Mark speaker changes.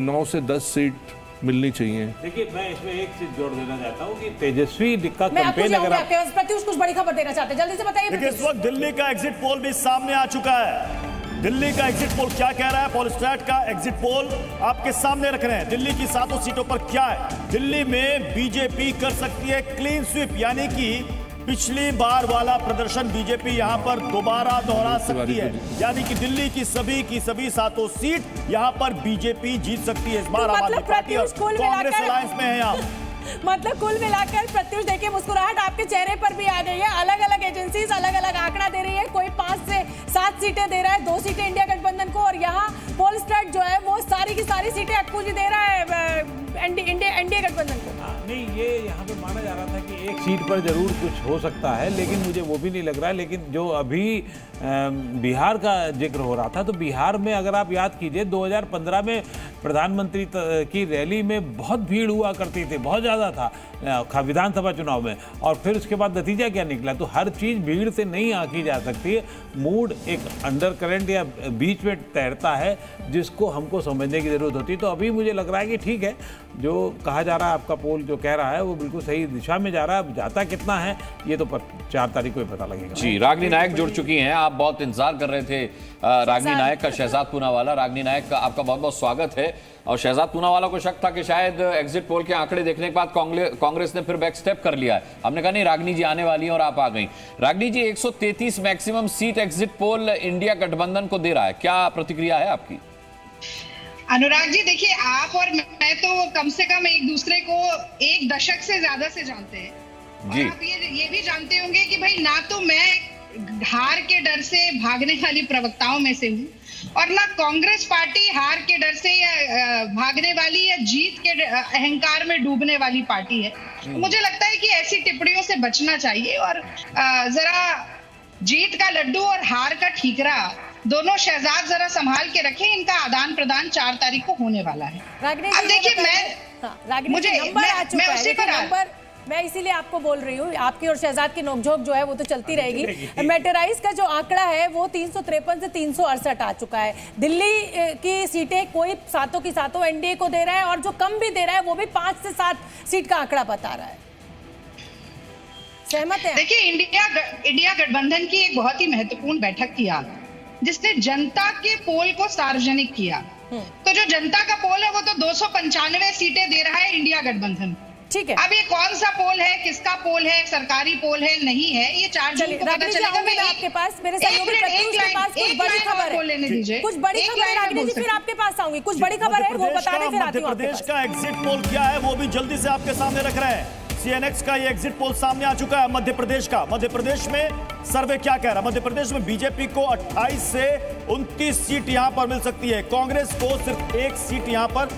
Speaker 1: 9 से 10 सीट मिलनी चाहिए।
Speaker 2: देखिए, मैं इसमें एक चीज जोड़ देना चाहता हूँ कि तेजस्वी का
Speaker 3: मैं आपको
Speaker 2: कैंपेन अगर आप
Speaker 3: प्रत्युष कुछ बड़ी खबर देना चाहते हैं, जल्दी से बताइए।
Speaker 4: देखिए, इस वक्त दिल्ली का एग्जिट पोल भी सामने आ चुका है। दिल्ली का एग्जिट पोल क्या कह रहा है? पॉलस्टैट का एग्जिट पोल आपके सामने रख रहे हैं। दिल्ली की 7 सीटों पर क्या है? दिल्ली में बीजेपी कर सकती है क्लीन स्वीप, यानी कि पिछली बार वाला प्रदर्शन बीजेपी यहां पर दोबारा दोहरा सकती है। यानी कि दिल्ली की सभी 7 सीट यहां पर बीजेपी जीत सकती है। इस बार आम आदमी पार्टी और कांग्रेस अलायंस में है यहां।
Speaker 3: मतलब कुल मिलाकर प्रत्युष देखिए, मुस्कुराहट आपके चेहरे पर भी आ गई है। अलग अलग एजेंसीज अलग अलग आंकड़ा दे रही है। कोई 5 से 7 सीटें दे रहा है, 2 सीटें इंडिया गठबंधन को, और यहाँ पोलस्टैट जो है वो सारी की सारी सीटें अक्कू जी दे रहा है एनडीए गठबंधन को।
Speaker 2: नहीं, ये यहाँ पे माना जा रहा था कि एक सीट पर जरूर कुछ हो सकता है, लेकिन मुझे वो भी नहीं लग रहा है। लेकिन जो अभी बिहार का जिक्र हो रहा था, तो बिहार में अगर आप याद कीजिए 2015 में प्रधानमंत्री की रैली में बहुत भीड़ हुआ करती थी, बहुत ज़्यादा था विधानसभा चुनाव में, और फिर उसके बाद नतीजा क्या निकला। तो हर चीज़ भीड़ से नहीं आंकी जा सकती है। मूड एक अंडर करंट या बीच में तैरता है, जिसको हमको समझने की ज़रूरत होती है। तो अभी मुझे लग रहा है कि ठीक है, जो कहा जा रहा है, आपका पोल जो कह रहा है वो बिल्कुल सही दिशा में जा रहा है। अब जाता कितना है ये तो 4 तारीख को ही पता लगेगा।
Speaker 5: जी, रागिनी नायक जुड़ चुकी हैं। आप बहुत इंतजार कर रहे थे रागिनी नायक का, शहजाद पूनावाला। रागिनी नायक का आपका बहुत बहुत स्वागत है। और शहजाद पूनावाला को शक था कि शायद एग्जिट पोल के आंकड़े देखने के बाद कांग्रेस ने फिर बैक स्टेप कर लिया है। हमने कहा नहीं, रागिनी जी आने वाली हैं और आप आ गई। रागिनी जी, 133 maximum seat exit poll India गठबंधन को दे रहा है, क्या प्रतिक्रिया है आपकी?
Speaker 6: अनुराग जी, देखिए, आप और मैं तो कम से कम एक दूसरे को 1 दशक से ज्यादा से जानते हैं। और आप ये भी जानते होंगे कि भाई, ना तो मैं हार के डर से भागने वाली प्रवक्ताओं में से हूँ, और ना कांग्रेस पार्टी हार के डर से या भागने वाली या जीत के अहंकार में डूबने वाली पार्टी है। तो मुझे लगता है कि ऐसी टिप्पणियों से बचना चाहिए, और जरा जीत का लड्डू और हार का ठीकरा दोनों शहजाद जरा संभाल के रखें। इनका आदान प्रदान 4 तारीख को होने वाला है। अब देखिए, मैं उसी पर
Speaker 3: मैं इसीलिए आपको बोल रही हूँ, आपकी और शहजाद की नोकझोंक जो है वो तो चलती रहेगी। मेटराइज का जो आंकड़ा है वो 353 से 368 आ चुका है। दिल्ली की सीटें कोई 7 की 7 एनडीए को दे रहा है, और जो कम भी दे रहा है वो भी 5 से 7 सीट का आंकड़ा बता रहा है। सहमत है?
Speaker 6: देखिए, इंडिया गठबंधन की एक बहुत ही महत्वपूर्ण बैठक किया, जिसने जनता के पोल को सार्वजनिक किया। तो जो जनता का पोल है वो तो 295 सीटें दे रहा है इंडिया गठबंधन।
Speaker 3: ठीक है,
Speaker 6: अब ये कौन सा पोल है, किसका पोल है, सरकारी पोल है, नहीं है, ये 4 जून को पता चलेगा।
Speaker 3: मैं आपके पास, मेरे सहयोगी प्रत्युष के पास कुछ बड़ी खबर है,
Speaker 6: लेने दीजिए,
Speaker 3: कुछ बड़ी खबर है रागिनी जी, फिर आपके पास आऊंगी। कुछ बड़ी खबर है वो बताने फिर आती हूं।
Speaker 4: मध्य प्रदेश का एग्जिट पोल क्या है वो भी जल्दी से आपके सामने रख रहे हैं। सीएनएक्स का ये एग्जिट पोल सामने आ चुका है मध्य प्रदेश का। मध्य प्रदेश में सर्वे क्या कह रहा है? मध्य प्रदेश में बीजेपी को 28 से 29 सीट यहां पर मिल सकती है। कांग्रेस को सिर्फ 1 सीट यहां पर